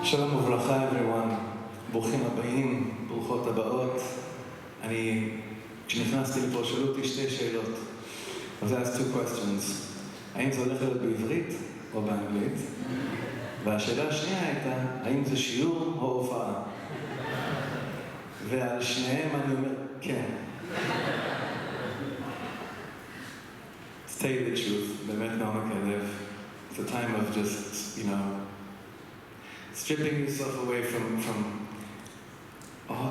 שלום וברכה everyone, ברוכים הבאים, ברוכות הבאות. כשנכנסתי לפה שאלו אותי שתי שאלות. I was asked two questions. האם זה הולך להיות בעברית או באנגלית? והשאלה השנייה הייתה, האם זה שיעור או הופעה? ועל שניהם אני אומר, כן. Tell you the truth, באמת מעומק הלב. It's a time of just, stripping yourself away from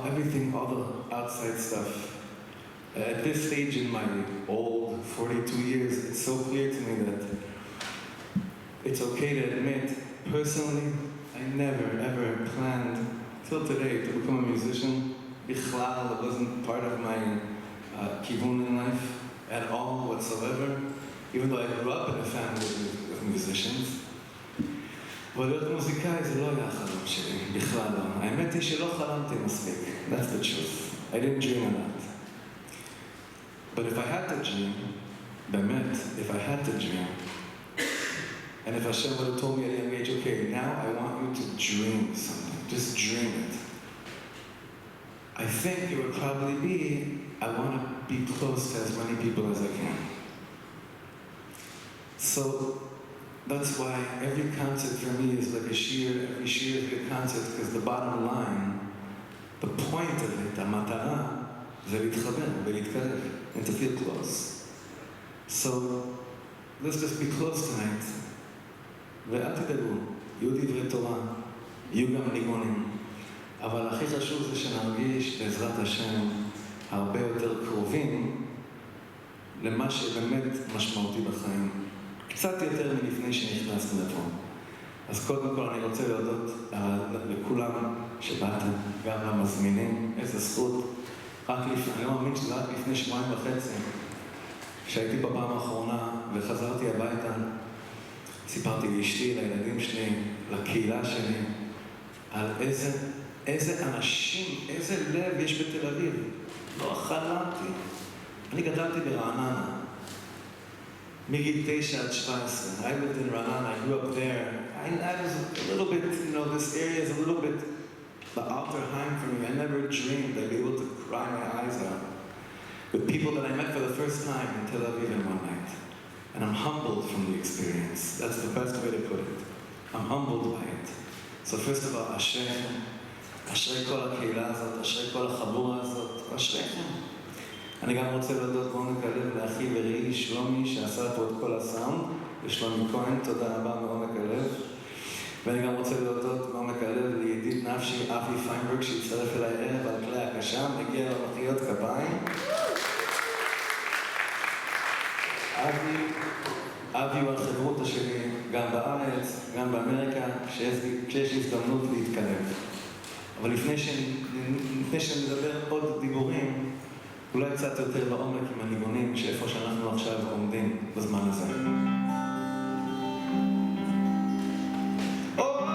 everything, all the outside stuff. At this stage in my old 42 years, it's so clear to me that it's okay to admit, personally, I never ever planned till today to become a musician. Bichlal, it wasn't part of my kivun in life at all whatsoever, even though I grew up in a family of musicians. אבל להיות מוזיקאי זה לא היה החלום שלי, בכלל לא. האמת היא שלא חלמתי מספיק. That's the truth. I didn't dream of that. But if I had to dream, באמת, if I had to dream, and if Hashem would have told me at a young age, okay, now I want you to dream something, just dream it. I think it would probably be, I want to be close to as many people as I can. So, that's why every concert for me is like a sheer, every sheer is a concert, because the bottom line, the point of it, המטרה, זה להתחבר ולהתקרב, and to feel close. So, let's just be close tonight. ואל תדאגו, יהיו דברי תורה, יהיו גם ניגונים. אבל הכי חשוב זה שנרגיש בעזרת השם הרבה יותר קרובים למה שבאמת משמעותי בחיים. קצת יותר מלפני שנכנסנו לפה. אז קודם כל אני רוצה להודות לכולם שבאתם, גם למזמינים, איזה זכות. אני לא מאמין שזה רק לפני 2.5 כשהייתי בפעם האחרונה וחזרתי הביתה, סיפרתי לאשתי, לילדים שלי, לקהילה שלי, על איזה אנשים, איזה לב יש בתל אביב. לא חלמתי. אני גדלתי ברעננה. מגיל 9 עד 17. I lived in Ranana, I grew up there. I was a little bit, this area is a little bit the Alterheim for me. I never dreamed I'd be able to cry my eyes out with people that I met for the first time in Tel Aviv in one night. And I'm humbled from the experience. That's the best way to put it. I'm humbled by it. So first of all, אשרי כל הקהילה הזאת, אשרי כל החבורה הזאת, אשריכם. אני גם רוצה להודות מעומק הלב לאחי ורעי שלומי שעשה פה את כל הסאונד, ושלומי כהן, תודה רבה מעומק הלב. ואני גם רוצה להודות מעומק הלב לידיד נפשי אבי פיינברג שהצטרף אליי הערב על כלי הקשה, מגיע לו מחיאות כפיים. אבי הוא החברות שלי גם בארץ, גם באמריקה, כשיש הזדמנות להתקרב. אבל לפני שנדבר עוד דיבורים, אולי קצת יותר לעומק עם הניגונים שאיפה שאנחנו עכשיו עומדים בזמן הזה. Oh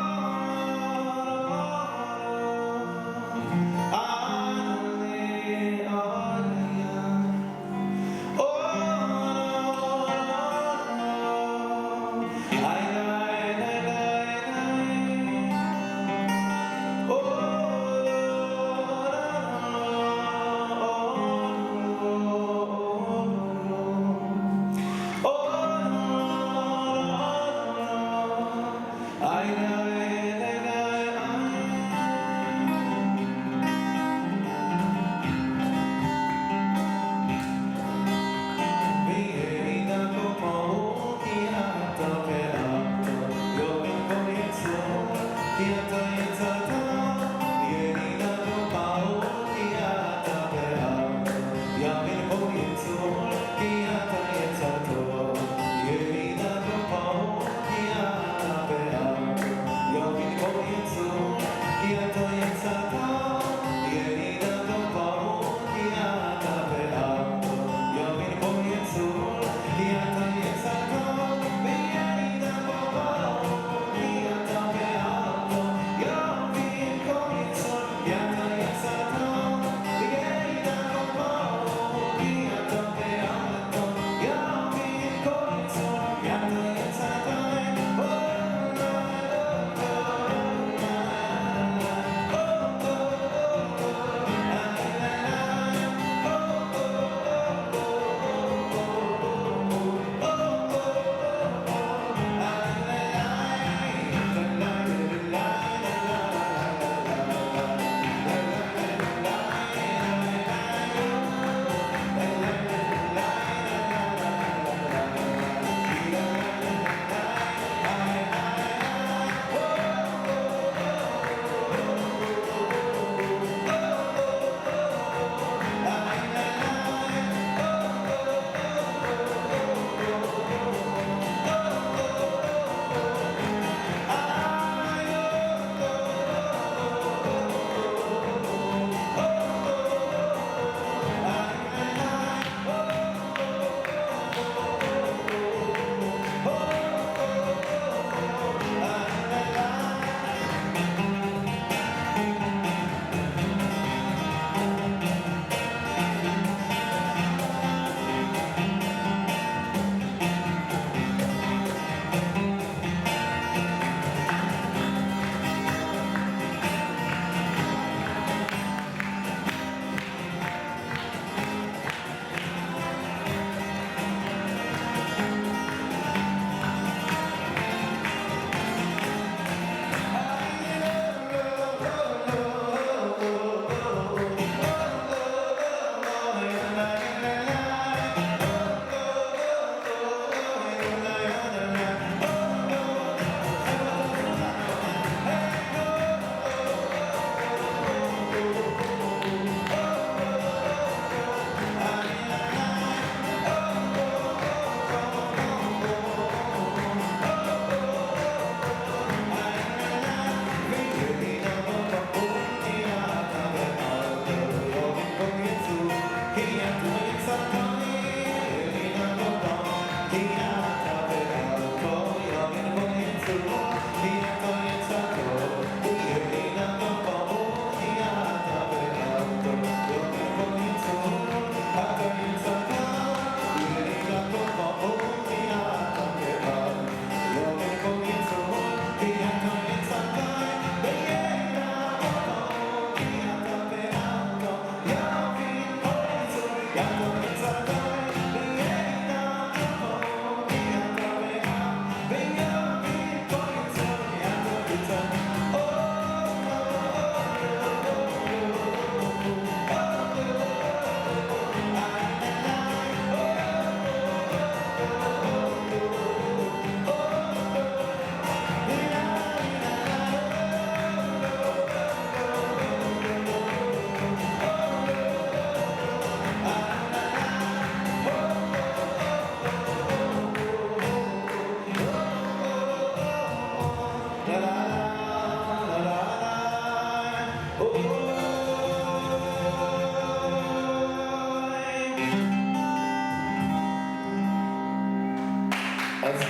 אז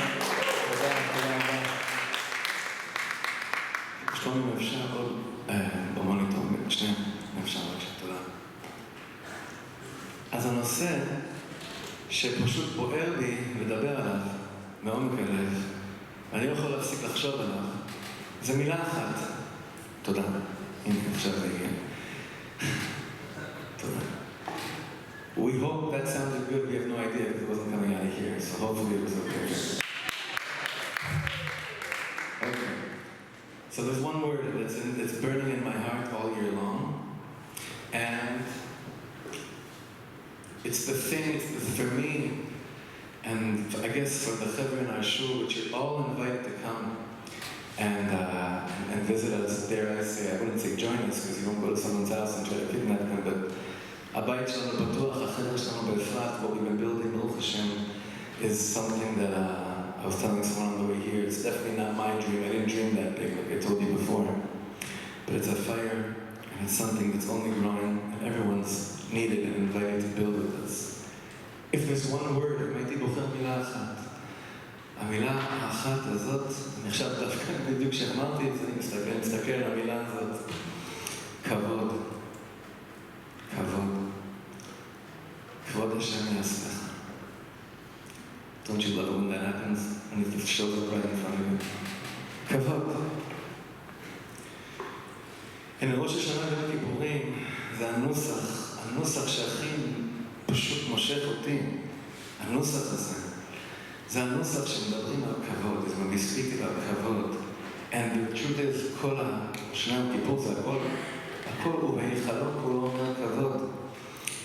תודה רבה. שלמה, אם אפשר עוד במוניטור, שנייה, אם אפשר בבקשה, תודה. אז הנושא שפשוט בוער לי לדבר עליו מעומק הלב, ואני לא יכול להפסיק לחשוב עליו, זה מילה אחת. תודה. הנה, עכשיו זה הגיע. תודה. We hope that sounded good. We have no idea if it wasn't coming out of here, so hopefully it was okay. Okay. So there's one word that's burning in my heart all year long, and it's the thing, for me, and I guess for the Chavra in our shul, which you're all invited to come and visit us. Dare I say, I wouldn't say join us, because you don't go to someone's house and try to kidnap them, but הבית שלנו בטוח, החדר שלנו בפרט, what we've been building, Baruch Hashem, is something that I was telling someone on the way here. It's definitely not my dream. I didn't dream that big, like I told you before. But it's a fire, and it's something that's only growing, and everyone's needed and invited to build with us. If there's one word, אם הייתי בוחר מילה אחת, המילה האחת הזאת, אני עכשיו דווקא בדיוק שאמרתי את זה, אני מסתכל על המילה הזאת, כבוד. כבוד. כבוד השם יעשה לך. Don't you love it when that happens? And it shows up right in front of you. כבוד. ראש השנה ויום הכיפורים זה הנוסח שהכי פשוט מושך אותי. הנוסח הזה. זה הנוסח שמדברים על כבוד. אז when we speak about כבוד. And the truth is, כל השנה וכיפור זה הכל הוא בהיכלו, כולו אומר כבוד.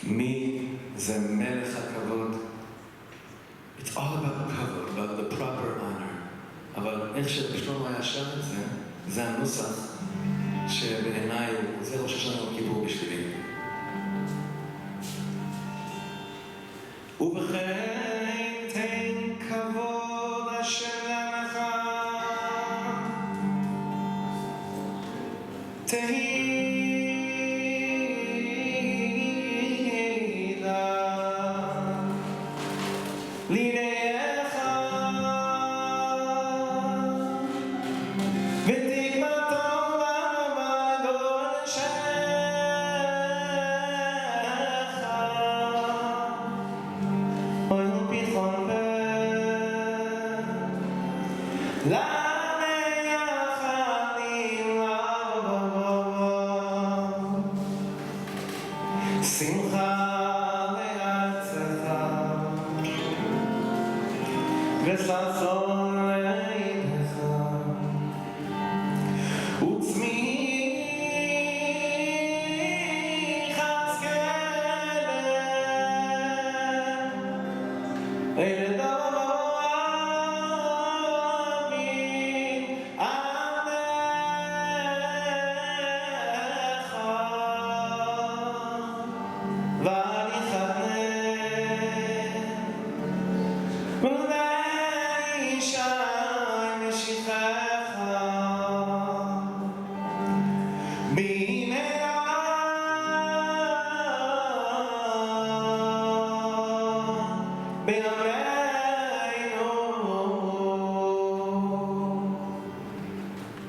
מי זה מלך הכבוד? It's all about כבוד, about the proper honor. אבל איך ששלמה היה שר את זה, זה הנוסח שבעיניי, זה ראש השנה וכיפור בשבילי. ובכן תן כבוד השם לעמך, תהי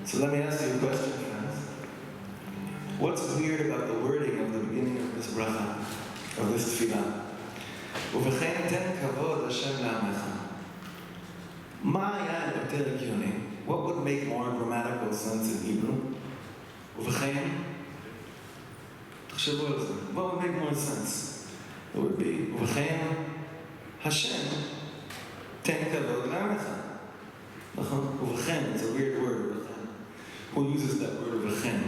So let me ask you a question, friends. What's weird about the wording of the beginning of this bracha, of this tefillah? ובכן תן כבוד השם לעמך. מה היה יותר הגיוני? What would make more grammatical sense in Hebrew? ובכן, תחשבו על זה. What would make more sense? It would be, ובכן, השם תן כבוד לעמך. נכון? ובכן, it's a weird word. Who uses that word ובכן?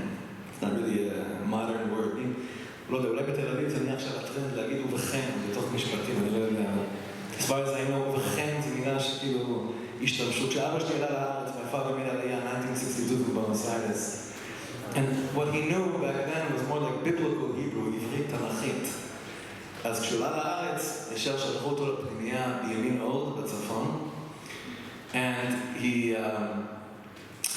It's not really a modern word. לא יודע, אולי בתל אביב זה נהיה עכשיו הטרנד להגיד ובכן בתוך משפטים, אני לא יודע. as far as I know, ובכן זה מילה שכאילו השתמשות. כשאבא שלי עלה לארץ, my father made עלייה 1962 בבואנוס איירס. And what he knew back then was more like biblical Hebrew, עברית תנ"כית. אז כשהוא עלה לארץ, ישר שלחו אותו לפנימייה בימין אורד בצפון. And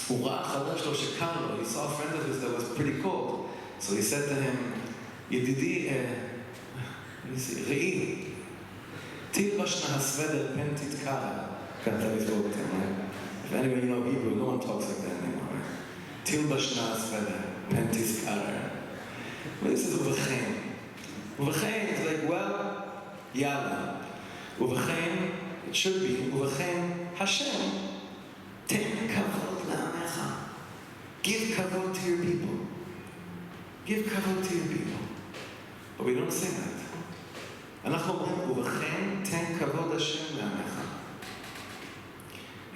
הוא ראה חבר שלו שקר לו, he saw a friend of his that was pretty cold. So he said to him, ידידי, ראי, תלבש נא הסוודר פן תתקר. Can't tell you spoke to him, right? If anyone you know Hebrew, no one talks like that anymore, right? Til bashnas veda, pentis karer. This is uvachem. Uvachem is like, well, yalla. Uvachem, it should be, uvachem Hashem. Ten kavod la'amecha. Give kavod to your people. Give kavod to your people. But we don't say that. אנחנו אומרים, ובכן, תן כבוד השם לעמך.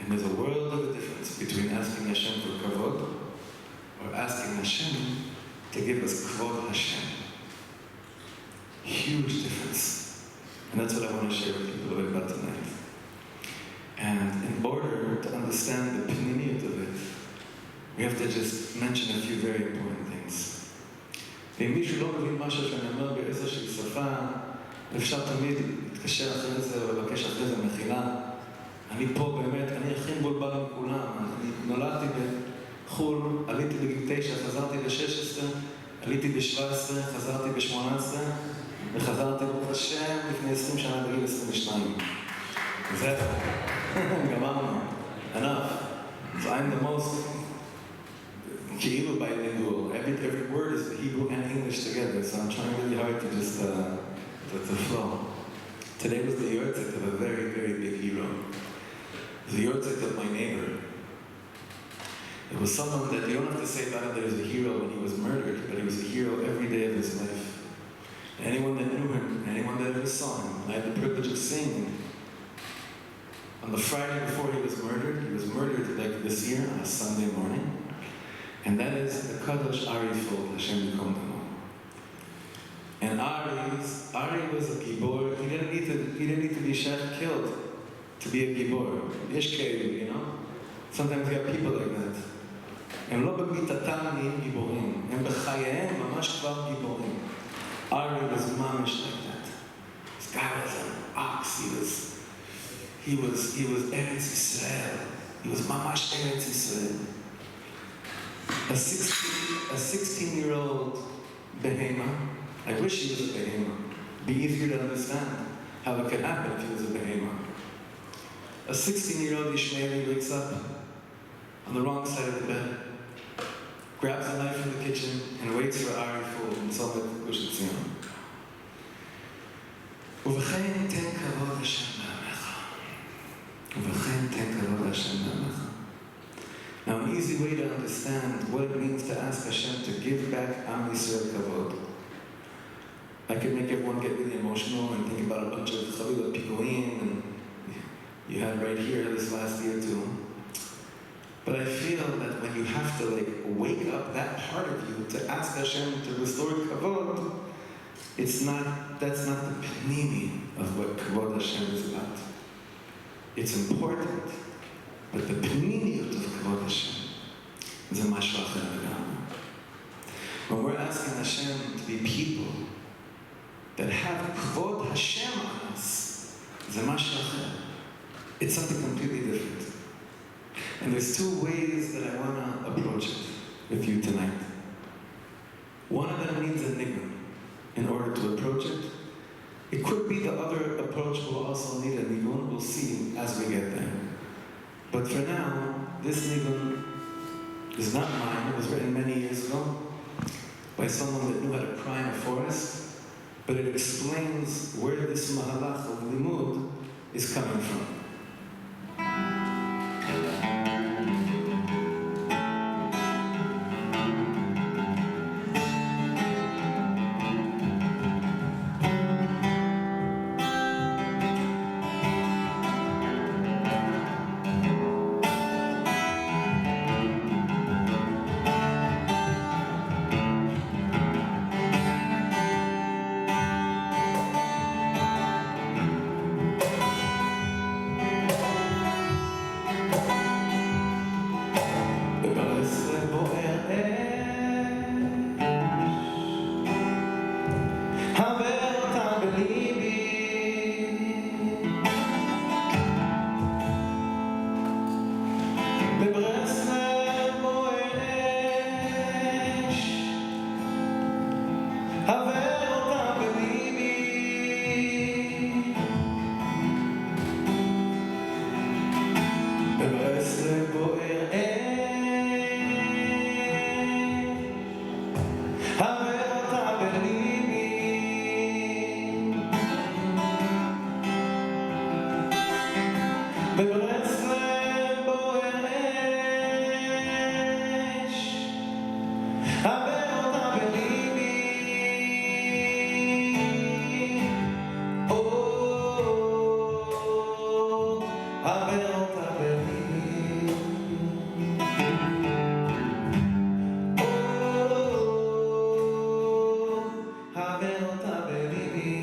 And there's a world of a difference between asking Hashem for kavod or asking Hashem to give us kavod Hashem. Huge difference. And that's what I want to share with you a little bit about tonight. And in order to understand the pnimiyut of it, we have to just mention a few very important things. ואם מישהו לא מבין משהו שאני אומר באיזושהי שפה, אפשר תמיד להתקשר אחרי זה או לבקש אחרי זה מחילה. אני פה באמת, אני הכי מבולבל עם כולם. אני נולדתי בחול, עליתי בגיל 9, חזרתי ב-16, עליתי ב-17, חזרתי ב-18, וחזרתי ברוך השם לפני 20 שנה בגיל 22. זהו, גמרנו, enough. So I'm the most כאילו bilingual. Every word is Hebrew and English together, so I'm trying really hard to just to flow. Today was the yortzeit of a very, very big hero. It was the yortzeit of my neighbor. It was someone that you don't have to say about him that he was a hero when he was murdered, but he was a hero every day of his life. Anyone that knew him, anyone that ever saw him, I had the privilege of seeing him. On the Friday before he was murdered like this year on a Sunday morning. And that is the Kadosh Ari Fol, Hashem Yikom Damo. And Ari was a gibor. He didn't need to be killed to be a gibor. Yesh keilu, you know? Sometimes you have people like that. הם לא במיטתם נהיים גיבורים. הם בחייהם ממש כבר גיבורים. Ari was mamish like that. This guy was an ox. He was Eretz Yisrael. He was mamash Eretz Yisrael. A 16-year-old behema. I wish he was a behema. It'd be easier to understand how it could happen if he was a behema. A 16-year-old Ishmaeli wakes up on the wrong side of the bed, grabs a knife from the kitchen, and waits for Ari Ful and Somet Gush Etzion. ובכן תן כבוד השם לעמך. ובכן תן כבוד השם לעמך. Now, an easy way to understand what it means to ask Hashem to give back Am Yisrael kavod. I could make everyone get really emotional and think about a bunch of chavilat pikuim, and you had right here this last year too. But I feel that when you have to wake up that part of you to ask Hashem to restore kavod, that's not the pnimi of what kavod Hashem is about. It's important. But the pnimiyut of Kavod Hashem is a mashu acher legamri. When we're asking Hashem to be people that have Kavod Hashem on us, is a mashu acher. It's something completely different. And there's two ways that I want to approach it with you tonight. One of them needs a nigun in order to approach it. It could be the other approach will also need a nigun. We'll see as we get there. But for now, this nigun is not mine. It was written many years ago by someone that knew how to cry in a forest. But it explains where this mahalach of limud is coming from. בברסלב בוער אש, חבר אותה בליבי, חבר אותה בליבי, חבר אותה בליבי.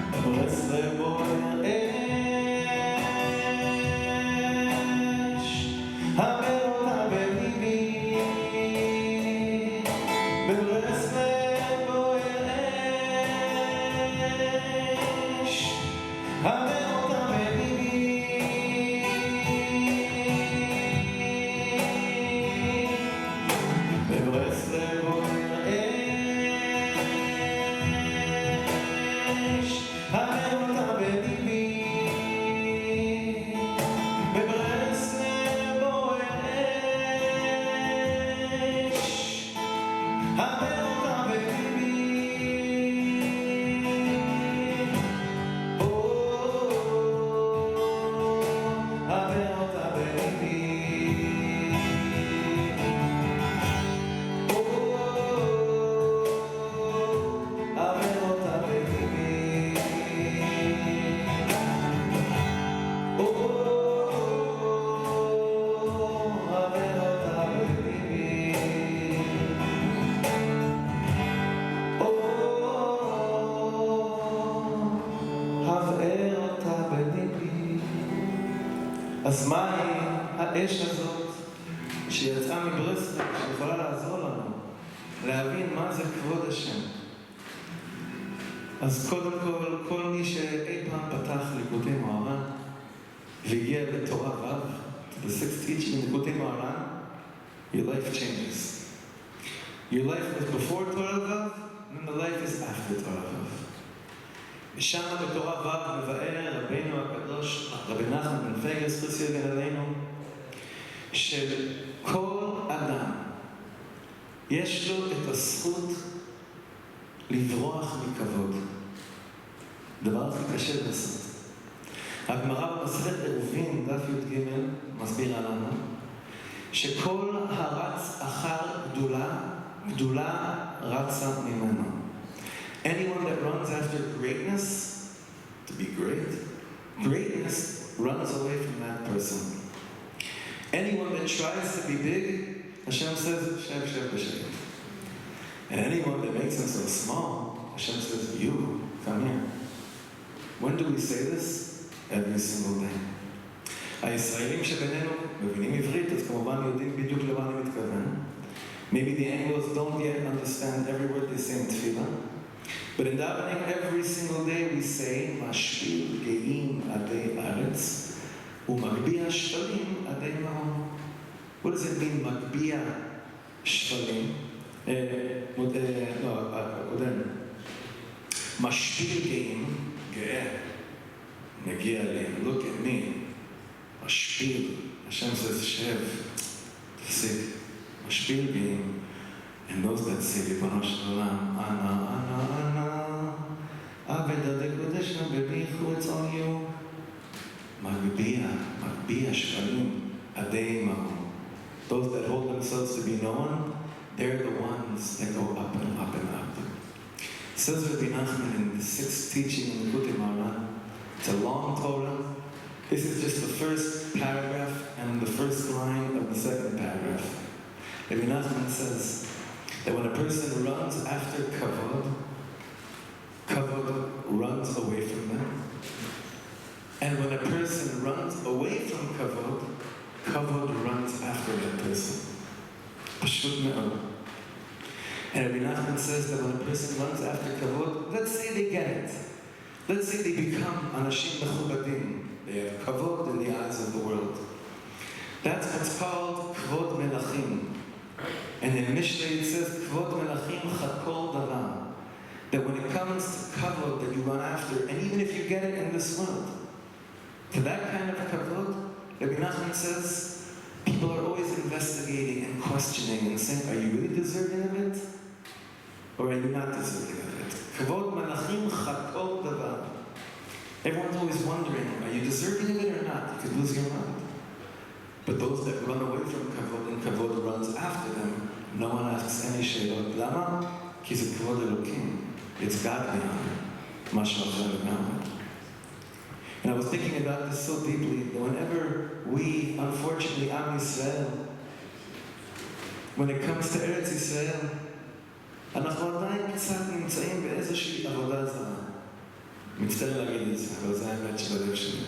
בברסלב בוער אש, חבר אותה בליבי, בברסלב בוער אש, חבר אותה בליבי, בברסלב בוער אש, חבר אותה בליבי, בברסלב בוער אש, חבר אותה בליבי. אז מהי האש הזאת שיצאה מברסלב, שיכולה לעזור לנו להבין מה זה כבוד השם? אז קודם כל מי שאי פעם פתח ליקוטי מוהר"ן והגיע לתורה ו', to the sixth teaching in ליקוטי מוהר"ן, your life changes. Your life was before Torah Vav, and then the life is after Torah Vav. ושם בתורה ו' מבאר רבינו הקדוש, רבי נחמן בן פגס, חסי יגן עלינו, שכל אדם יש לו את הזכות לברוח מכבוד. דבר הכי קשה לעשות. הגמרא במסכת עירובין, דף י"ג, מסבירה לנו שכל הרץ אחר גדולה, גדולה רצה ממנו. Anyone that runs after greatness, to be great, greatness runs away from that person. Anyone that tries to be big, Hashem says, Shev, Shev, Shev. And anyone that makes himself small, Hashem says, you, come here. When do we say this? Every single day. הישראלים שבינינו מבינים עברית, אז כמובן יודעים בדיוק למה אני מתכוון. Maybe the Anglos don't yet understand every word they say in tefillah. But in davening every single day we say, משפיל גאים עדי ארץ, ומגביה שפלים עדי מעון. What does it mean, מגביה שפלים? משפיל גאים, גאה, מגיע לי, look at me, משפיל, השם says, שב, תפסיק, משפיל גאים, and those that say, ריבונו של עולם, אנא, עבד הקודש בביחו it's on you. מגביה שפלים, עדי מעון. Those that hold themselves to be known, they're the ones that go up and up and up. Says Rabbi Nachman in the sixth teaching in Likutei Moharan, it's a long Torah. This is just the first paragraph and the first line of the second paragraph. Rabbi Nachman says that when a person runs after kavod, kavod runs away from them. And when a person runs away from kavod, kavod runs after that person. Pashut me'od. And Rabbi Nachman says that when a person runs after kavod, let's say they get it. Let's say they become anashim mechubadim. They have kavod in the eyes of the world. That's what's called kvod melachim. And in Mishlei it says kvod melachim chakol davar. That when it comes to kavod that you run after, and even if you get it in this world, To that kind of kavod, Rabbi Nachman says, people are always investigating and questioning and saying, are you really deserving of it? Or are you not deserving of it? Kavod malachim chakol davar. Everyone's always wondering, are you deserving of it or not? You could lose your mind. But those that run away from kavod and kavod runs after them, no one asks any sheilot. Lama? Ki ze kavod elokim. It's godly honor. Masha Allah. And I was thinking about this so deeply that whenever we, unfortunately, Am Yisrael, when it comes to Eretz Yisrael, אנחנו עדיין קצת נמצאים באיזושהי עבודה זרה. מצטער להגיד את זה, אבל זה האמת של הלב שלי.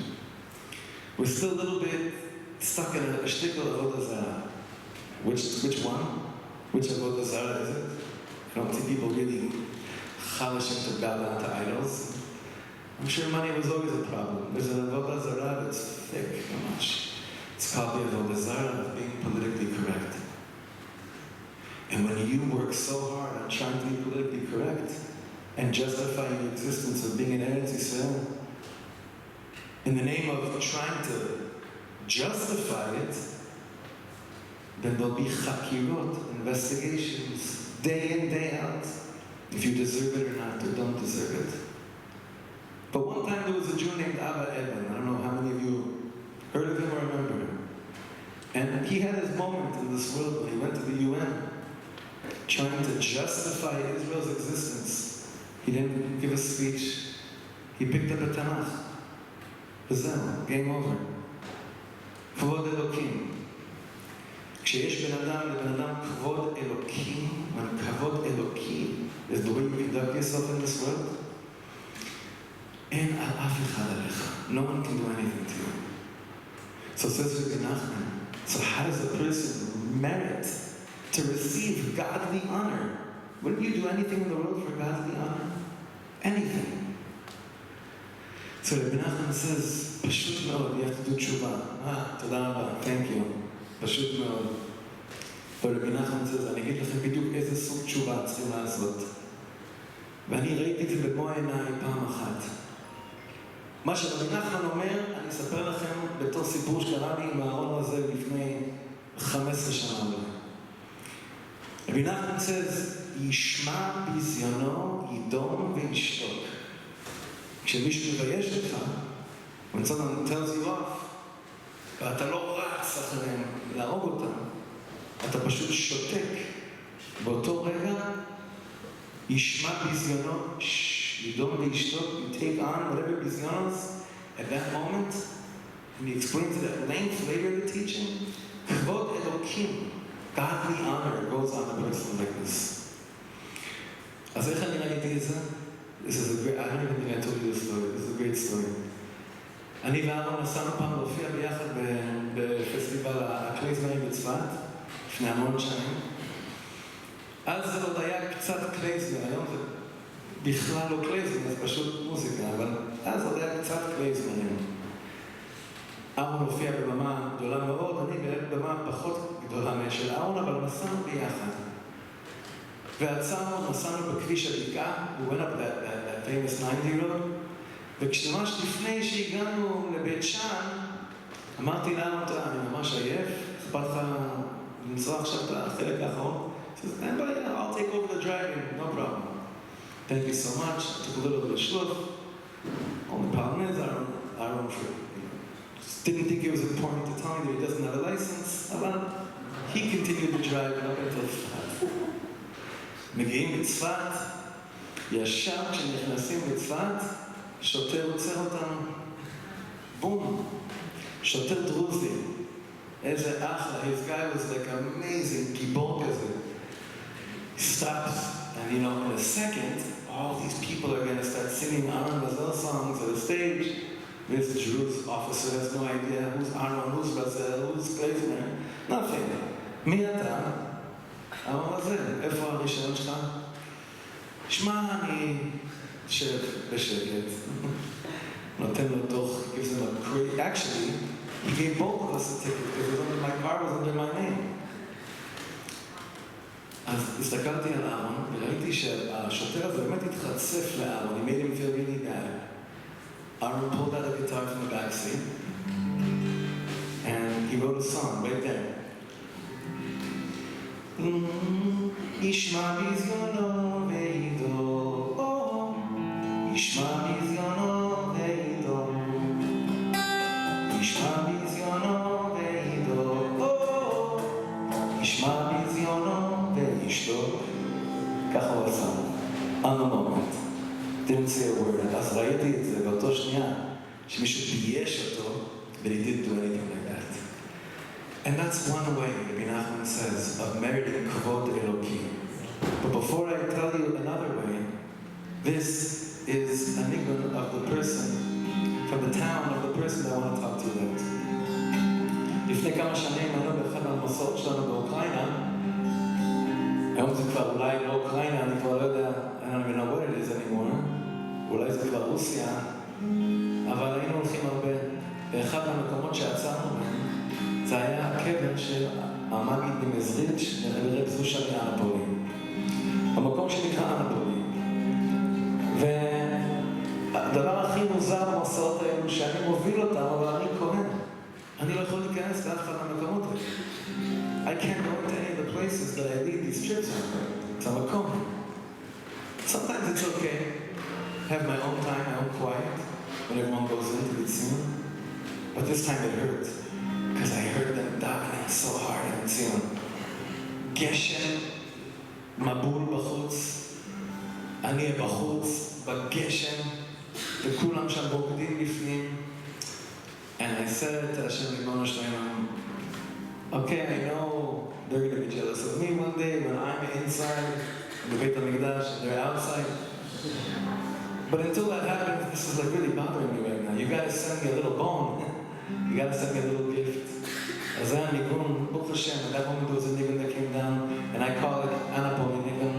We're still a little bit stuck in a shtickle עבודה זרה. Which one? Which עבודה זרה is it? I don't see people really chalashing to bow down to idols. I'm sure money was always a problem. There's an avodah zarah that's thick, how much. It's called the avodah zarah of being politically correct. And when you work so hard on trying to be politically correct and justify your existence of being in Eretz Yisrael, in the name of trying to justify it, then there'll be chakirot, investigations, day in, day out, if you deserve it or not, or don't deserve it. But one time there was a Jew named Abba Eben. I don't know how many of you heard of him or remember him. And he had his moment in this world when he went to the UN trying to justify Israel's existence. He didn't give a speech. He picked up a Tanakh. וזהו, game over. כבוד אלוקים. כשיש בן אדם לבן אדם כבוד אלוקים, and כבוד אלוקים is the way you conduct yourself in this world, אין על אף אחד עליך. No one can do anything to you. So says Rabbi Nachman, so how does a person merit to receive godly honor? Wouldn't you do anything in the world for godly honor? Anything. So Rabbi Nachman says, פשוט מאוד, you have to do תשובה. תודה רבה, thank you. פשוט מאוד. But Rabbi Nachman says, אני אגיד לכם בדיוק איזה סוג תשובה צריכים לעשות. ואני ראיתי את זה במו עיניי פעם אחת. מה שרבי נחמן אומר, אני אספר לכם בתור סיפור שקרה לי עם הארון הזה לפני 15 שנה. רבי נחמן says, ישמע ביזיונו, ידום וישתוק. כשמישהו מבייש אותך, when someone tells you off, ואתה לא רץ אחריהם להרוג אותם, אתה פשוט שותק. באותו רגע, ישמע ביזיונו, you don't be stuck, you take on whatever bizyonos at that moment, and he explains it at length later in the teaching. Kvod Elokim, godly honor goes on a person like this. אז איך אני ראיתי את זה? This is a great, I don't even think I told you this story, this is a great story. אני ואהרון נסענו פעם להופיע ביחד בפסטיבל הקלייזמרים בצפת, לפני המון שנים. אז זה עוד היה קצת קלייזמר, היום זה בכלל לא קלייזמר, זה פשוט מוזיקה, אבל אז עוד היה קצת קלייזמרים. אהרון הופיע בבמה גדולה מאוד, אני בבמה פחות גדולה משל אהרון, אבל נסענו ביחד. ועצרנו, נסענו בכביש הבקעה, we went up that famous 90 road, וכשממש לפני שהגענו לבית שאן, אמרתי לאהרון, אני ממש עייף, אכפת לך לנסוע עכשיו את החלק האחרון? He says, I'll take over the driving, no problem. Thank you so much. I took a little bit of shluff. Only problem is, Aaron didn't think it was important to tell me that he doesn't have a license. But he continued to drive up until צפת. מגיעים לצפת, ישר כשנכנסים לצפת, שוטר עוצר אותנו. בום. שוטר דרוזי. איזה אחלה. His guy was like amazing, גיבור כזה. He stops, and in a second, all these people are going to start singing Aaron Razel songs at the stage. This Jewish officer has no idea who's Aaron, who's Razel, who's Kleisner, nothing. מי אתה? אמר לזה, איפה הרישיון שלך? שמע, אני שב בשקט. נותן לו תוך, gives him a great, actually, he gave both of us a ticket because my car was under my name. אז הסתכלתי על אהרון, וראיתי שהשוטר הזה באמת התחצף לאהרון, he made him feel really bad. Aaron pulled out a guitar from the back seat, and he wrote a song right there. ישמע מזיונו ועידו, ישמע מזיונו ועידו, ישמע מזיונו ועידו, ישמע מזיונו וישתוק. ככה הוא עשה, on the moment. didn't say a word. אז ראיתי את זה באותו שנייה, שמישהו בייש אותו, but he didn't do anything like that. And that's one way, Rabbi Nachman says, of meriting kavod Eloki. But before I tell you another way, this is a nigun of the person, from the town of the person that I want to talk to you about. לפני כמה שנים היינו באחד מהמסעות שלנו באוקראינה. היום זה כבר אולי לא אוקראינה, אני כבר לא יודע, I don't even know what it is anymore. אולי זה כבר רוסיה, אבל היינו הולכים הרבה. באחד מהמקומות שעצרנו בהם, זה היה הקבר של המגיד ממזריץ' לרב זושה מאנפולי. המקום שנקרא אנפולי. והדבר הכי מוזר במסעות האלו שאני מוביל אותם, אבל אני כהן. אני לא יכול להיכנס לאף אחד מהמקומות האלה. I can't go into any of the places that I lead these trips on. It's a מקום. Sometimes it's okay. Have my own time, my own quiet, when everyone goes in to be seen. But this time it hurt. Because I heard them davening so hard in ציון. גשם, מבול בחוץ, אני בחוץ, בגשם, וכולם שם בוגדים בפנים. And I said to Hashem Rimbono Shlomo, okay, I know they're going to be jealous of me one day when I'm inside in the Beit HaMikdash and they're outside. But until that happens, this is like really bothering me right now. You got to send me a little bone. You got to send me a little gift. As a nigun, Baruch Hashem, and that woman was a nigun that came down, and I call it Anapoli nigun.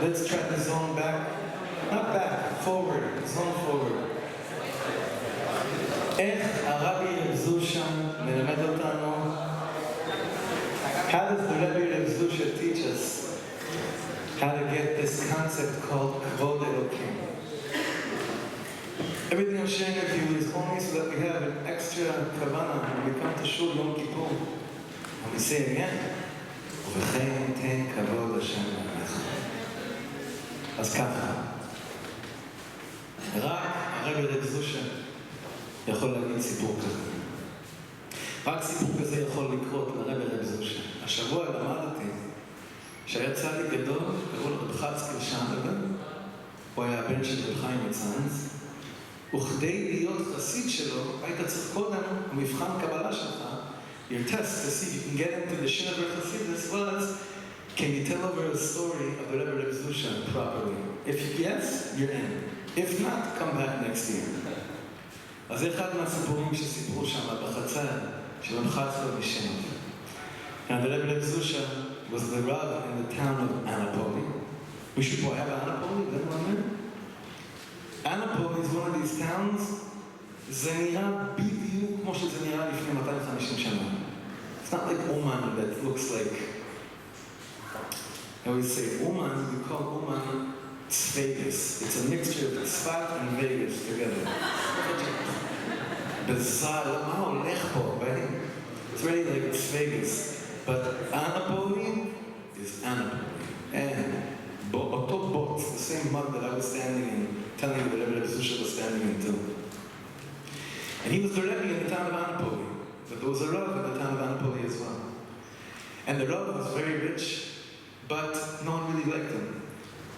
Let's try to zone back, not back, forward, zone forward. איך הרבי רב זושה מלמד אותנו? How does the Rabbi Reb Zusha teach us how to get this concept called כבוד אלוקים? Everything I'm sharing with you is only so that we have an extra kavana when we come to Shul Yom Kippur. And we say again, ובכן תן כבוד השם לעמך. אז ככה, רק הרבי רב זושה יכול להגיד סיפור כזה. רק סיפור כזה יכול לקרות לרבי רב זושה. השבוע למדתי שהיה צדיק גדול, קראו לו רב חצקל שמבה, הוא היה הבן של רב חיים מצאנז, וכדי להיות חסיד שלו, היית צריך קודם, המבחן קבלה שלך, your test to see if you can get into the shin of your Chassidus was, can you tell over a story of the Rebbe Reb Zusha properly? If yes, you're in. If not, come back next year. אז זה אחד מהסיפורים שסיפרו שם בחצר של רב חצקל משם. And the Rebbe Reb Zusha was the Rav in the town of Anapoli. We should probably have Anapoli, is anyone there? Anapoli is one of these towns, זה נראה בדיוק כמו שזה נראה לפני 250 שנה. It's not like Oman that looks like, I always say Oman, we call Oman Vegas. It's a mixture of Tzfat and Vegas together. Bizarre, מה הולך פה, right? It's really like it's Vegas. But Anapoli is Anapoli. And אותו boat, the same mud that I was standing in, telling you that Rebbe Zusha was standing in too. And he was the Rebbe in the town of Anapoli. But there was a Rav in the town of Anapoli as well. And the Rav was very rich, but no one really liked him.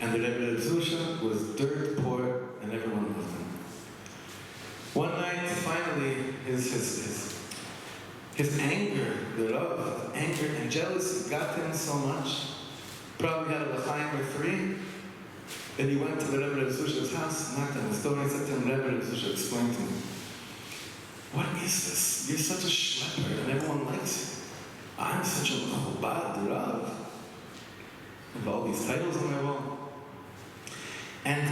And the Rebbe Zusha was dirt poor, and everyone loved him. One night, finally, his anger, the Rav, anger and jealousy got him so much, probably had a l'chaim or three, that he went to the Rebbe Zusha's house, knocked on his door, and said to him, Rebbe Zusha, explain to me. What is this? You're such a schlepper and everyone likes you. I'm such a chobad Rav. With all these titles on my wall. And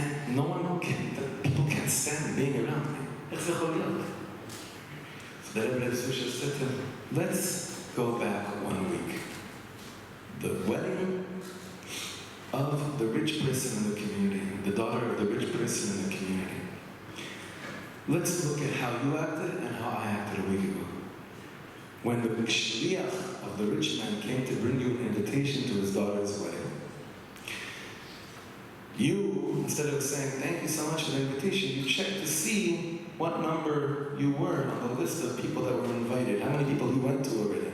people can't stand being around me. איך זה יכול להיות? So the Rebbe Zusha said to him, let's go back 1 week. The wedding of the rich person in the community, the daughter of the rich person in the community. Let's look at how you acted and how I acted a week ago. When the shliach of the rich man came to bring you an invitation to his daughter's wedding, you, instead of saying, thank you so much for the invitation, you checked to see what number you were on the list of people that were invited, how many people you went to already.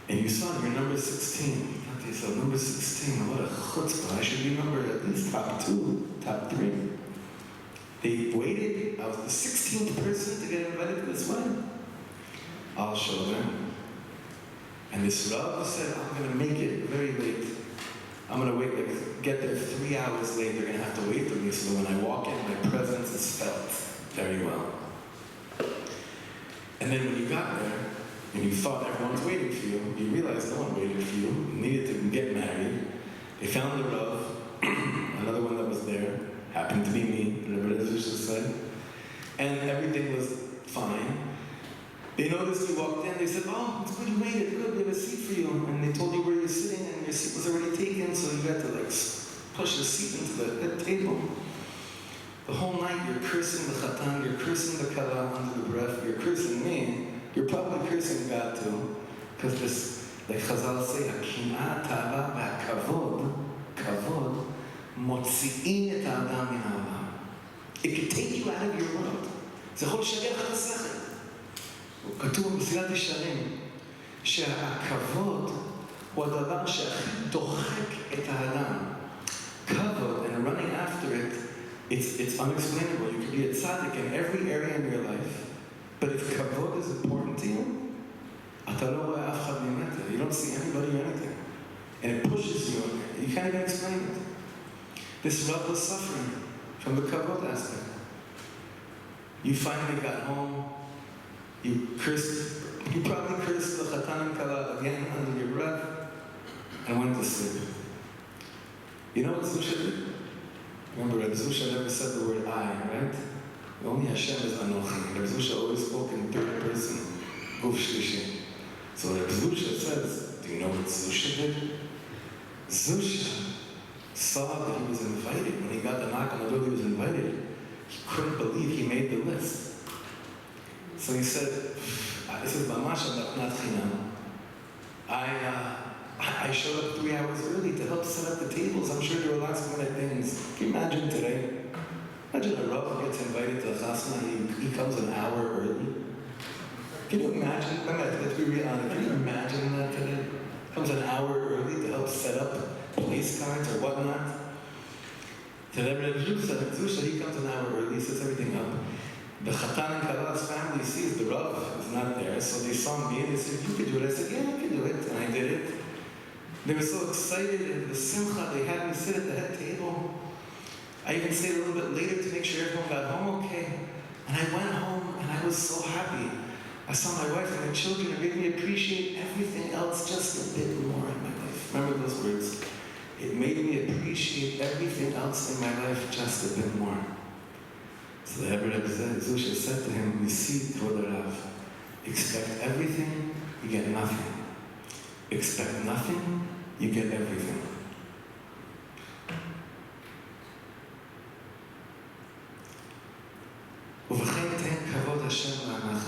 And you saw you're number 16. You thought to yourself, number 16, what a chutzpah, I should be number at least top 2, top 3. They waited. I was the 16th person to get invited to this wedding. I'll show them. And this Rav said, I'm going to make it very late. I'm going to wait, get there 3 hours late. They're going to have to wait for me so that when I walk in, my presence is felt very well. And then when you got there, and you thought everyone's waiting for you, you realized no one waited for you. You needed to get married. They found the Rav, another one that was there. Happened to be me, the Rebbe Zusha said. And everything was fine. They noticed you walked in, they said, oh, it's good you made it, good, we have a seat for you. And they told you where you're sitting, and your seat was already taken, so you had to push the seat into the table. The whole night you're cursing the chatan, you're cursing the kala under the breath, you're cursing me, you're probably cursing God too. Because this, like Chazal say, hakimah, ta'ava, kavod, מוציאים את האדם מן העולם. It can take you out of your world. זה יכול לשגר לך את השכל. כתוב במסילת ישרים, שהכבוד הוא הדבר שהכי דוחק את האדם. kavod and running after it, it's unexplainable. You could be a tzaddik in every area in your life, but if kavod is important to you, you don't see anybody or anything. And it pushes you, you can't even explain it. This Rav was suffering from the kavod aspect. You finally got home, you probably cursed the chatan and kala again under your breath, and went to sleep. You know what Zusha did? Remember, Rav Zusha never said the word I, right? Only Hashem is Anochi. Rav Zusha always spoke in third person, Guf Shlishi. So Rav Zusha says, do you know what Zusha did? Zusha saw that he was invited. When he got the knock on the door, he was invited. He couldn't believe he made the list. So he said, this is Mamash not Chinam. I showed up 3 hours early to help set up the tables. I'm sure there were lots of other things. Can you imagine today? Imagine a Rav gets invited to a chasna, he comes an hour early. Can you imagine? Let's be real honest. Can you imagine that today? Comes an hour early to help set up place cards or whatnot. Today, Rav Zusha, he comes an hour early, sets everything up. The chatan and kala's family sees the Rav is not there, so they saw me and they said, you could do it. I said, yeah, I can do it. And I did it. They were so excited, and the simcha, they had me sit at the head table. I even stayed a little bit later to make sure everyone got home okay. And I went home, and I was so happy. I saw my wife and my children. It made me appreciate everything else just a bit more in my life. Remember those words? It made me appreciate everything else in my life just a bit more. So the Rebbe Zusha said to him, you see, Kvod Rav, expect everything, you get nothing. Expect nothing, you get everything. ובכן תן כבוד השם לעמך.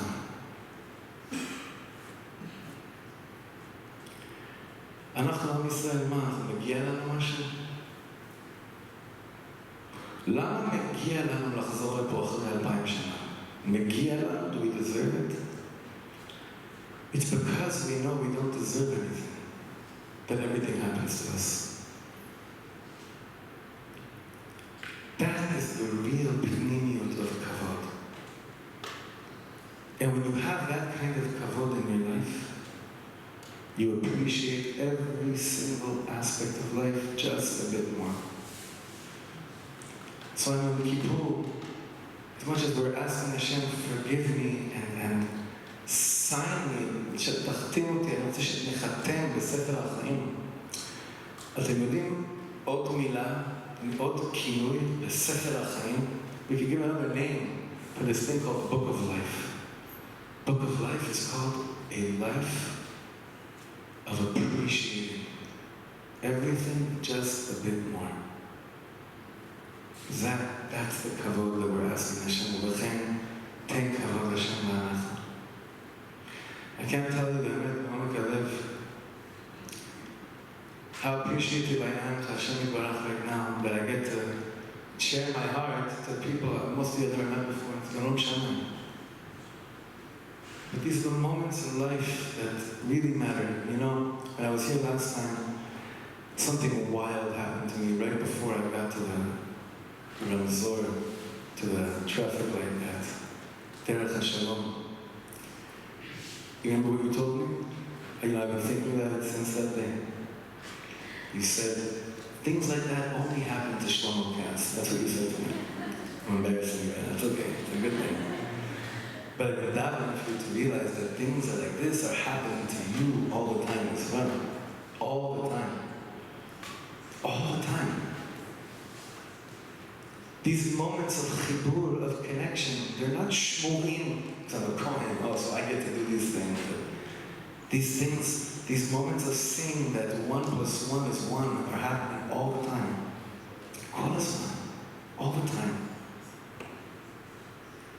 אנחנו עם ישראל, מה? מגיע לנו משהו? למה מגיע לנו לחזור לפה אחרי 2000 שנה? מגיע לנו? Do we deserve it? It's because we know we don't deserve anything that everything happens to us. That is the real pnimiyut of kavod. And when you have that kind of kavod in your life, you appreciate every single aspect of life just a bit more. So in Kipur, as much as we're asking Hashem, forgive me and sign me, שתחתים אותי, אני רוצה שנחתם בספר החיים. אתם יודעים עוד מילה, עוד כינוי בספר החיים? We could give another name for this thing called Book of Life. Book of Life is called a life of appreciating everything just a bit more. That's the kavod that we're asking Hashem. Ulachem, ten kavod Hashem la'anach. I can't tell you how appreciative I am to Hashem Yitbarach right now that I get to share my heart to people most of you have never met before. It's Garon Shaman. But these are the moments in life that really matter. You know, when I was here last time, something wild happened to me right before I got to the Ramzor, to the traffic light at Derech HaShalom. You remember what you told me? You know, I've been thinking about it since that day. You said, things like that only happen to Shlomo Katz. That's what you said to me. I'm embarrassing you, and that's okay. It's a good thing. But it's important for you to realize that things like this are happening to you all the time as well. All the time. All the time. These moments of chibur, of connection, they're not shmurim. I'm a Kohen, so I get to do these things. These things, these moments of seeing that 1 + 1 is 1 are happening all the time. All the time.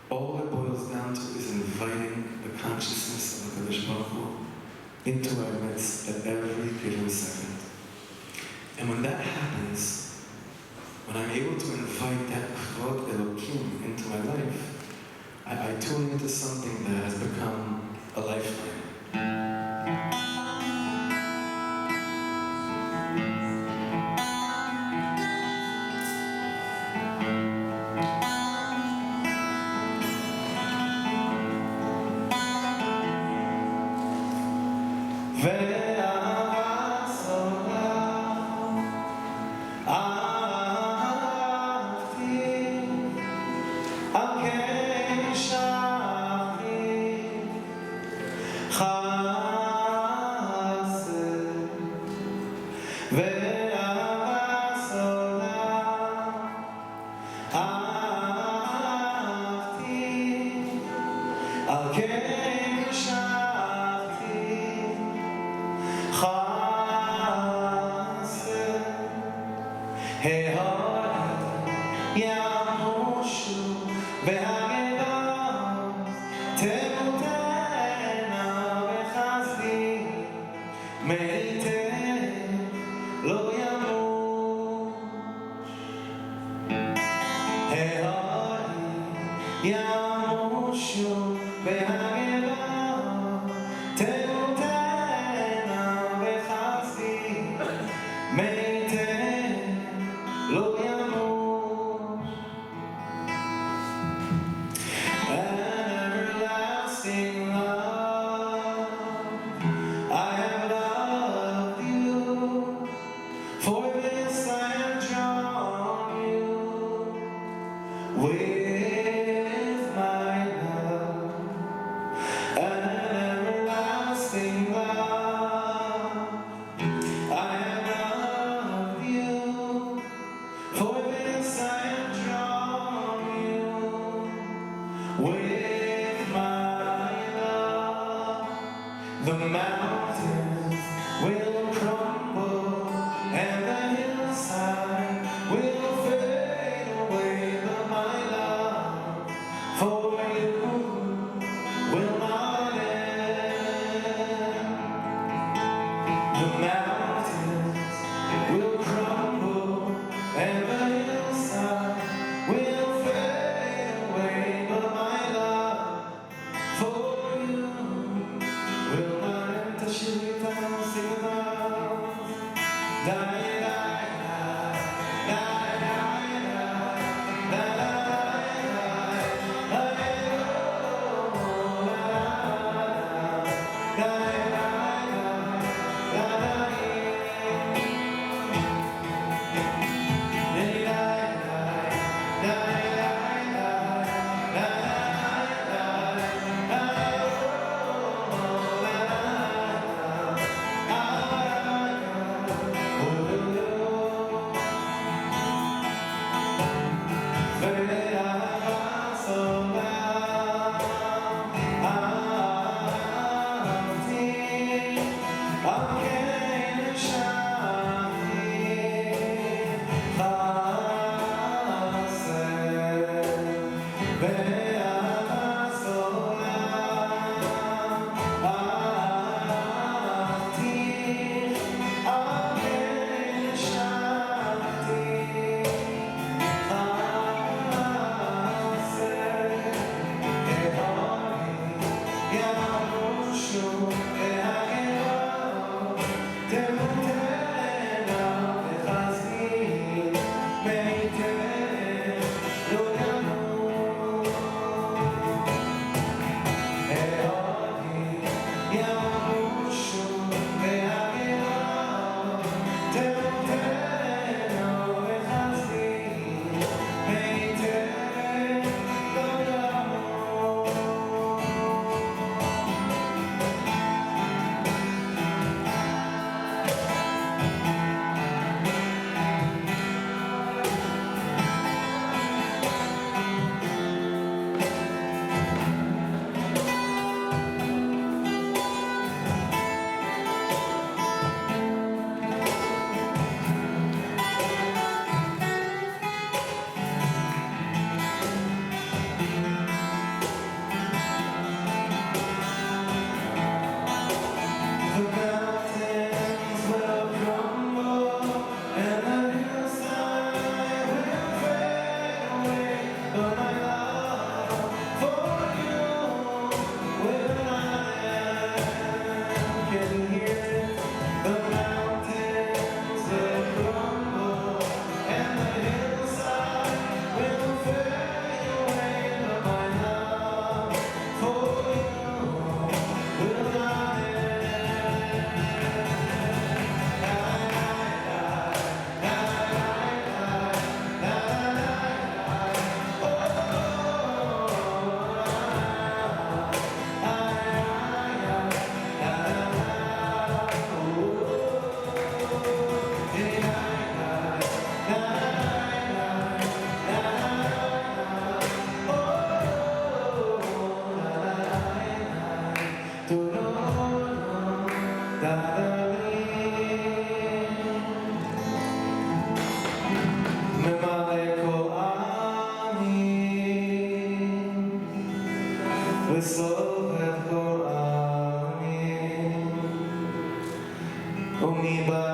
All it boils down to is inviting the consciousness of the Kadosh Baruch Hu into our midst at every given second. And when that happens, when I'm able to invite that Kvod Elokim into my life, I tune into something that has become a lifeline. ואהבה סולה אהבתי, על כן המשכתי חסד, ההרים ימושו והגבעות תמותנה בחסדי, מיתר לא ימוש. ההרים ימושו והגבעות תמותנה בחסדי, מיתר לא ימוש. An everlasting love I have loved you, for this I have drawn you with my love. An everlasting love I have loved you, for this I have drawn you with my love. The mountains will crumble and the hillside will fade away, but my love for you will not end. The mountains will crumble and the hillside will fade away, but my love for you will not end. תשאיר לי את הנושאים די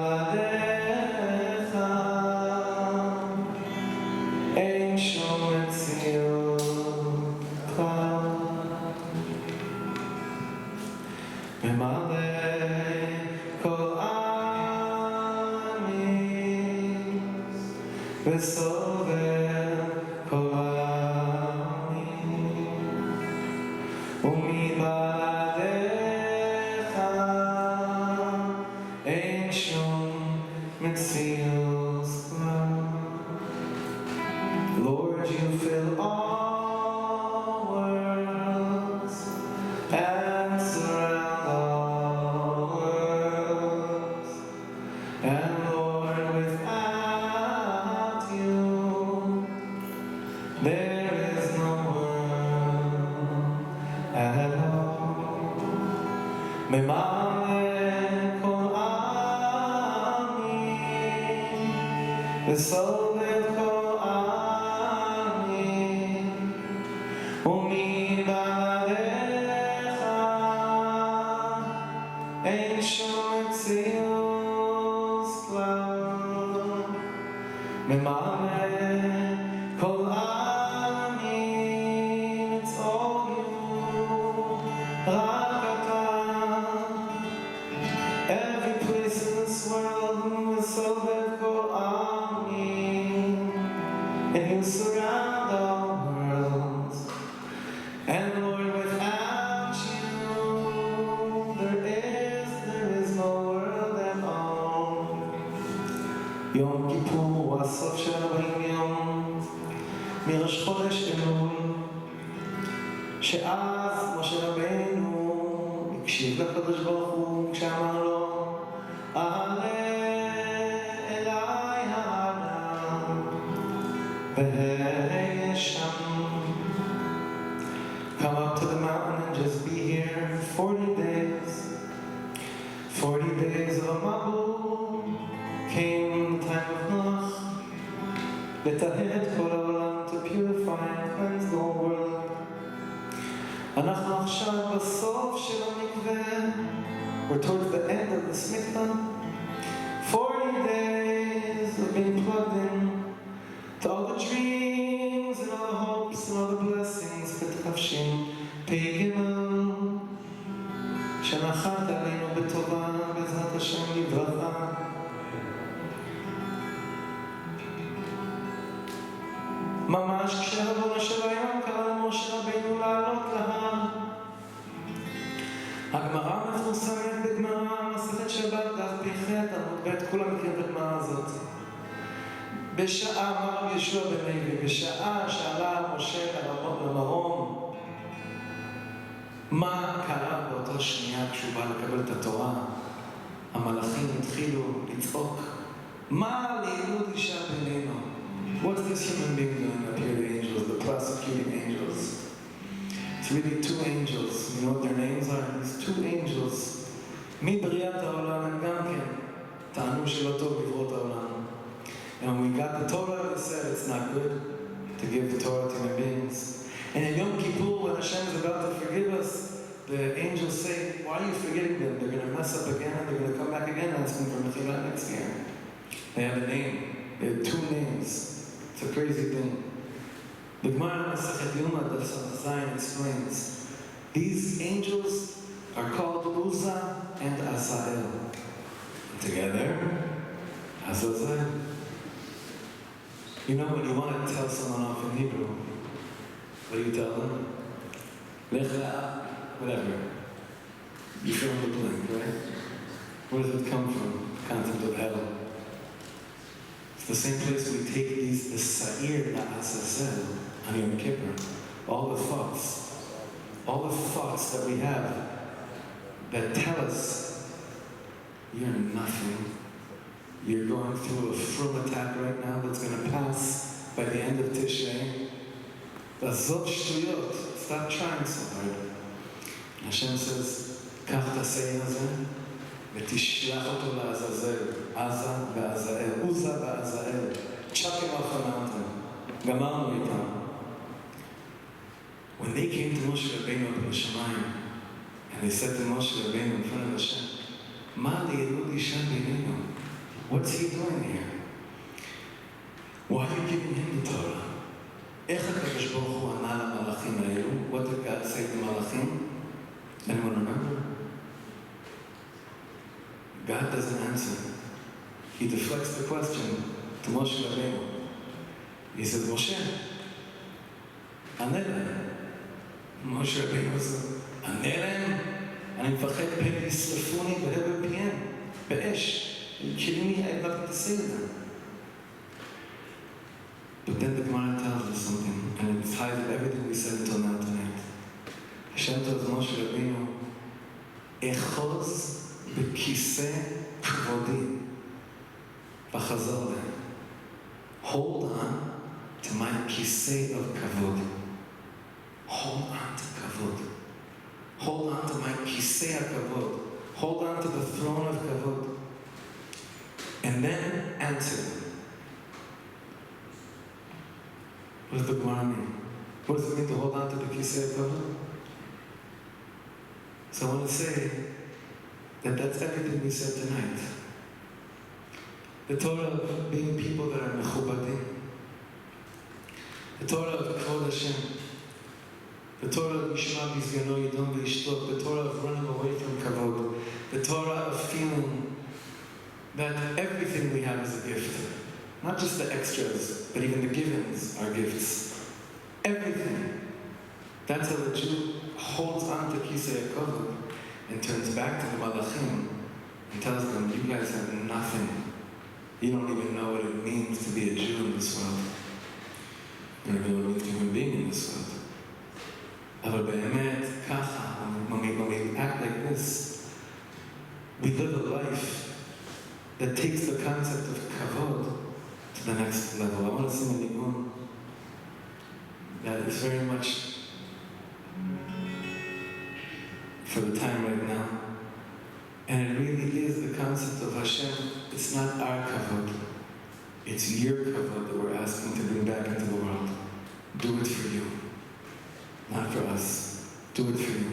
מבלעדיך אין שום מציאות כלל. ממלא כל עמים וסובב כל עמים ומבלעדיך אין שום מציאות כלל. Lord, you fill all worlds and surround all worlds. And Lord, without you, there is no world at all. ממלא כל עמים וסובב כל עמים ומבלעדיך אין שום מציאות כלל. ממלא כל עמים it's all you רק אתה. Every place in this world מסובב כל עמים and you surround all worlds. And Lord, without you, there is no world at all. יום כיפור הוא הסוף של 40 יום מראש חודש אלול, שאז משה רבנו הקשיב לקדוש ברוך הוא כשאמר לו עלה אליי הערב והיה שם. Come up to the mountain and just be here 40 days. 40 days of a mabul came the time of Noach. לטהר את כל העולם, to purify and cleanse the whole world. אנחנו עכשיו בסוף של המקווה. We're towards the end of the mikveh. 40 days of being plugged in to all the dreams and all the hopes and all the blessings בתחפשים פגמל שנחת עלינו בטובה בעזרת השם לברכה. ממש כשהריבונו של עולם קרא למשה רבנו לעלות להר. הגמרא מפורסמת בגמרא מסכת שבת דף פ"ח עמוד ב', כולם מכירים את הגמרא הזאת. בשעה, אמר רב יהושע בן לוי, בשעה שעלה משה למרום, מה קרה באותה שנייה כשהוא בא לקבל את התורה? המלאכים התחילו לצעוק, מה לעילוי אישה בינינו? What's this human being doing up here, the angels, the prosecuting angels? It's really two angels. You know what their names are? These two angels. מבריאת העולם הם גם כן טענו שלא טוב לברוא את העולם. And when we got the Torah, they said it's not good to give the Torah to human beings. And in Yom Kippur, when Hashem is about to forgive us, the angels say, why are you forgetting them? They're going to mess up again and they're going to come back again and ask them for Mechila next year. They have a name. They have two names. It's a crazy thing. The Gemara Masechet Yoma Daf Zayin explains, these angels are called Uza and Azael. Together, Azazel. You know when you want to tell someone off in Hebrew, what do you tell them? Lech le'ah, whatever. You fill in the blank, right? Where does it come from? The concept of hell. It's the same place we take the Sa'ir La'azazel on Yom Kippur. All the thoughts that we have that tell us you're nothing. You're going through a frum attack right now that's going to pass by the end of Tishrei. Azot shtuyot. Stop trying so hard. Hashem says, קח את הסעיר הזה ותשלח אותו לעזאזל. עזה ועזאל. עוזה ועזאל. Chuck him off the mountain. גמרנו איתם. When they came to Moshe Rabbeinu up in Shamayim, and they said to Moshe Rabbeinu in front of Hashem, מה לעילוי אישה בינינו? what's he doing here? Why are you giving him the Torah? איך הקדוש ברוך הוא ענה למלאכים האלו? What did God say to מלאכים? Anyone remember? God doesn't answer. He deflects the question to Moshe Rabbeinu. He says, Moshe, ענה להם. משה רבינו עושה, ענה להם, אני מפחד פן ישרפוני בהבל פיהם, באש. You're kidding me? I have nothing to say to them. But then the Gemara tells us something, and it ties with everything we said until now tonight. Hashem tells Moshe Rabbeinu, אחוז בכיסא כבודי, וחזר להם. Hold on to my כיסא of כבוד. Hold on to kavod. Hold on to my kisei kavod. Hold on to the throne of kavod. And then answer. What does the Gemara mean? What does it mean to hold on to the kisei kavod? So I want to say that that's everything we said tonight. The Torah of being people that are mechubadim. The Torah of Kvod Hashem. The Torah of Yishma Bizgano Yidon V'Yishtok, the Torah of running away from Kavod, the Torah of feeling that everything we have is a gift. Not just the extras, but even the givens are gifts. Everything. That's how the Jew holds on to Kisei Kavod and turns back to the Malachim and tells them, you guys have nothing. You don't even know what it means to be a Jew in this world. You don't even know what it means to be a human being in this world. אבל באמת, ככה, when we act like this, we live a life that takes the concept of kavod to the next level. I want to sing a nigun that is very much for the time right now. And it really is the concept of Hashem. It's not our kavod. It's your kavod that we're asking to bring back into the world. Do it for you. Not for us. Do it for you.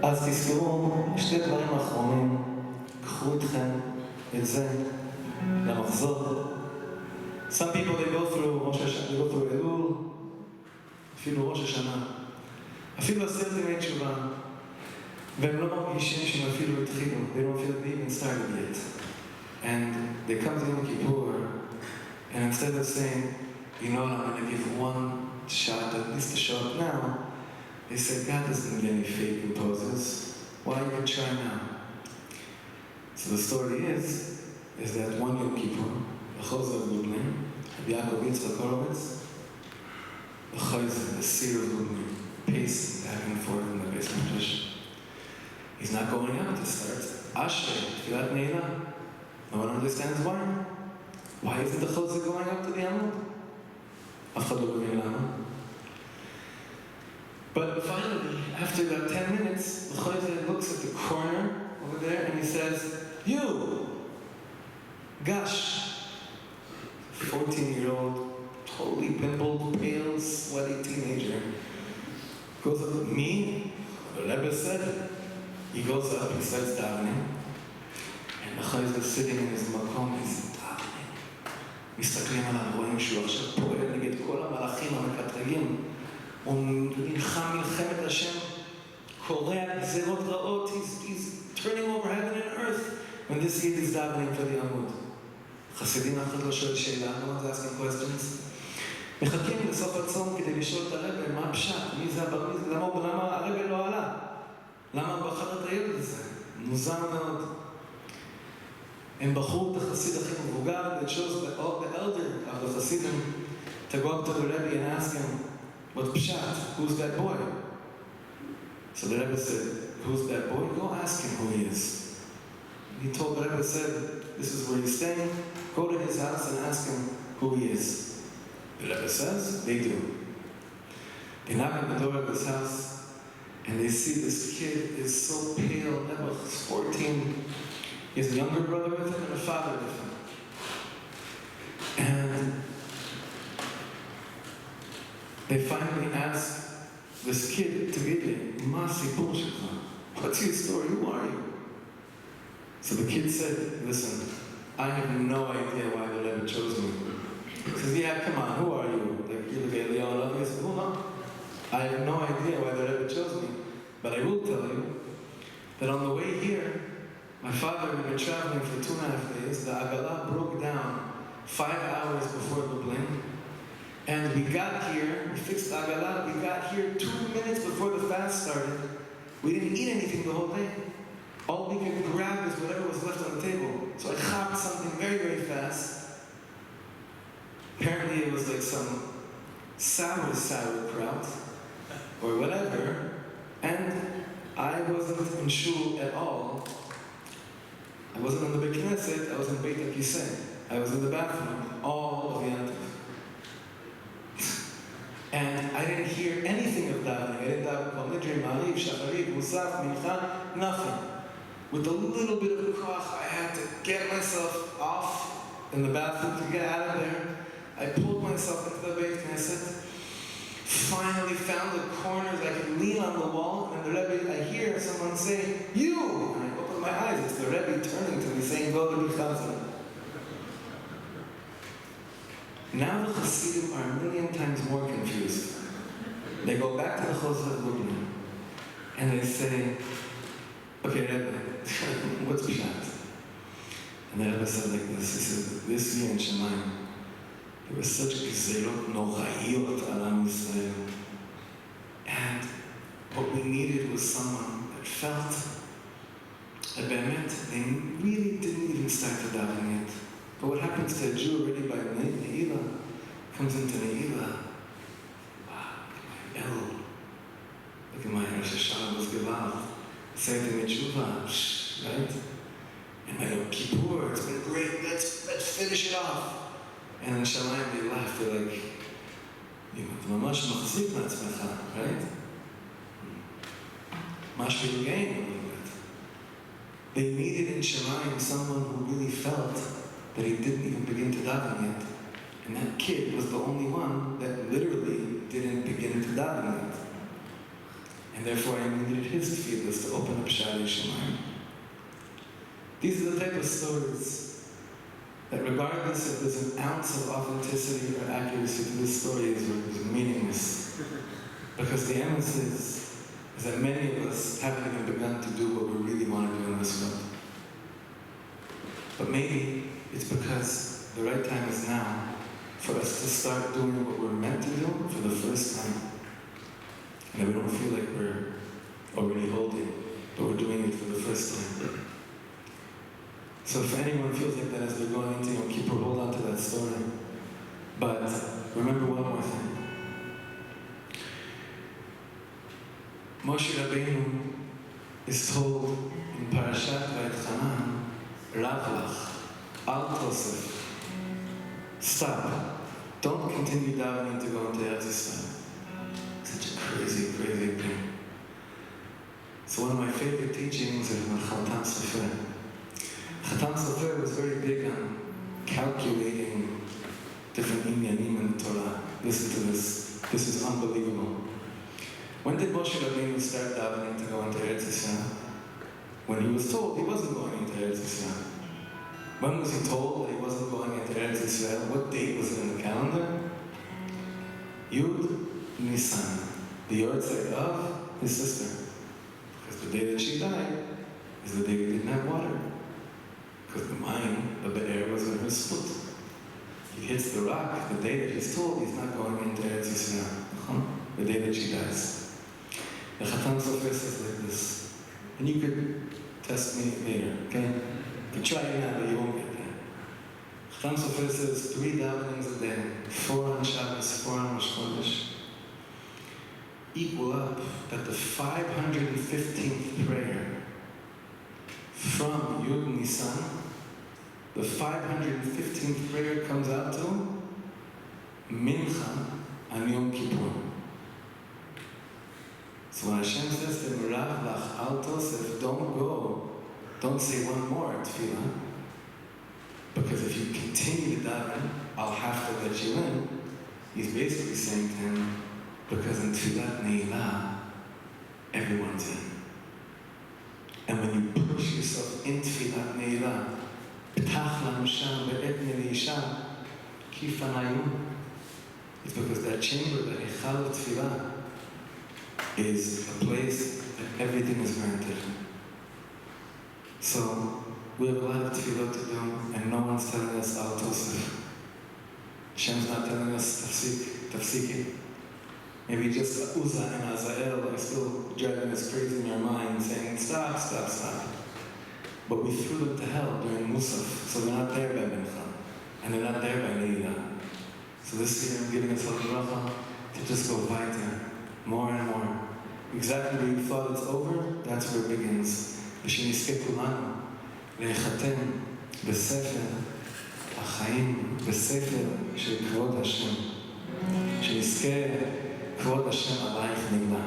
אז תזכרו, שתי דברים האחרונים, קחו איתכם את זה למחזור. Some people they go through אלול, אפילו ראש השנה, אפילו 10 ימי תשובה, והם לא מרגישים שהם אפילו התחילו, they don't feel they even started yet. And they come to Yom Kippur, and instead of saying, you know, I'm going to give one shot, at least a shot now, they said, God doesn't need any fake imposes. Why you can try now? So the story is that one Yom Kippur, the Chozah of Lubni, Yaakov Yitzchak Horowitz, the Chayz, the seer of Lubni, pacing back and forth in the basement. He's not going out to start. Asher, Tfilat Neila. No one understands why. Why isn't the Chozah going up to the Amud? Af chad lo mבין lama. But finally, after about 10 minutes, the Chozah looks at the corner over there and he says, you, Gash, 14-year-old, totally pimpled, pale, sweaty teenager, goes up to me, the Rebbe said, he goes up, he starts davening, and the Chozah is sitting in his makom, he's davening. מסתכלים עליו, רואים שהוא עכשיו פועל נגד כל המלאכים המקטרגים, הוא נלחם מלחמת השם, קורע גזירות רעות, he's turning over heaven and earth when this kid is davening for the Amud. חסידים אף אחד לא שואל שאלה, no one's asking questions. מחכים לסוף הצום כדי לשאול את הרב, מה הפשט? מי זה הבר מצווה? למה הרב לא עלה? למה בחר את הילד הזה? מוזר מאוד. הם בחרו את החסיד הכי מבוגר, they chose the elder of the Hasidim to go up to the Rebbe and ask him, what pshat? Who's that boy? So the Rebbe said, who's that boy? Go ask him who he is. He told the Rebbe, said, this is where he's staying, go to his house and ask him who he is. The Rebbe says, they do. They knock on the door of his house and they see this kid is so pale, he's 14. He has a younger brother with him and a father with him. And they finally ask this kid to get in, Ma sipur shekha. What's your story? Who are you? So the kid said, listen, I have no idea why the Rebbe chose me. yeah, come on, who are you? Like, you look at Leon, I said, who no? I have no idea why the Rebbe chose me, but I will tell you that on the way here, my father had been traveling for 2.5 days. The Agala broke down 5 hours before Lublin, and we got here, we fixed the Agala, we got here 2 minutes before the fast started. We didn't eat anything the whole day. All we could grab is whatever was left on the table. So I chopped something very, very fast. Apparently it was like some sauerkraut, or whatever, and I wasn't in shul at all. I wasn't in the הכנסת, I was in Beit HaKisei. I was in the bathroom all of the Yantiv. And I didn't hear anything of davening. I didn't daven Kol Nidri, Ma'ariv, Shacharit, Musaf, Mincha, nothing. With a little bit of koach, I had to get myself off in the bathroom to get out of there. I pulled myself into the Beit Knesset. Finally found the corners I could lean on the wall, and the Rebbe, I hear someone say, "You!" And I open my eyes. It's the Rebbe turning to me, saying, "Go to B'chazan." Now the Hasidim are 1,000,000 times more confused. They go back to the Chosva of Lublin, and they say, "Okay, Rebbe, what's Pshat?" And the Rebbe said like this. He said, "This year in Shemayim, there were such gzerot nochayot al Am Yisrael. And what we needed was someone that felt that Be'emet, they really didn't even start to daven yet. But what happens to a Jew already by Ne'ilah, comes into Ne'ilah, wow, look at my Rosh Hashanah was Gevald. Say to me, Tshuva, right? And my Kיפור, it's been great, let's finish it off. And in Shamayim they laugh, they're like, אתה ממש מחזיק מעצמך, right? משהו ברגעים, a little bit. They needed in Shamayim someone who really felt that he didn't even begin to daven yet. And that kid was the only one that literally didn't begin to daven yet. And therefore I needed his tefillas to open up Sha'arei Shamayim. These are the type of stories that regardless if there's an ounce of authenticity or accuracy to this story is meaningless. Because the emphasis is that many of us haven't even begun to do what we really want to do in this world. But maybe it's because the right time is now for us to start doing what we're meant to do for the first time. And that we don't feel like we're already holding, but we're doing it for the first time. So if anyone feels like that as they're going into Yom Kippur, hold on to that story. But remember one more thing. Moshe Rabbeinu is told in Parashat Vayetchanan, Rav lach, al tosef. Stop. Don't continue davening to go into Eretz Yisrael. Such a crazy, crazy thing. So one of my favorite teachings is on Chatan Sofer. Chatan Sofer was very big on calculating different inyanim in the Torah. Listen to this. This is unbelievable. When did Moshe Rabbeinu start davening to go into Eretz Yisrael? When he was told he wasn't going into Eretz Yisrael. When was he told that he wasn't going into Eretz Yisrael? What date was it in the calendar? Yud Nisan, the yahrzeit of his sister. Because the day that she died is the day we didn't have water. Because the mine of the air was in her split. He hits the rock the day that he's told he's not going into Eretz Yisrael. The day that she dies. The Chatan Sofer says like this, and you could test me later, okay? You could try it now, but you won't get there. Chatan Sofer says 3 davenings a day, 4 on Shabbos, 4 on Rosh Chodesh, equal up that the 515th prayer from Yud Nisan, the 515th prayer comes out to Mincha on Yom Kippur. So when Hashem says to him, Rav lach al tosef, don't go, don't say one more tefillah, because if you continue to daven, I'll have to let you in. He's basically saying to him, because in tefillat ne'ilah, everyone's in. And when you push yourself in tefillat ne'ilah, p'tach lanu sham be'et ne'isham, kifanayu. It's because that chamber, that echal of tefillah, is a place that everything is granted. So, we have a lot of tefillot to do, and no one's telling us al tosef. Hashem's not telling us tafsiki. Maybe just Uza and Azael are still driving us crazy in our minds, saying, stop, stop, stop. But we threw them to hell during Musaf, so they're not there by Mincha, and they're not there by Ne'ilah. So this year I'm giving us a bracha to just go weiter, more and more. Exactly where you thought it's over, that's where it begins. ושנזכה כולנו להיחתם בספר החיים, בספר של כבוד השם. שנזכה כבוד השם עלייך נגלה.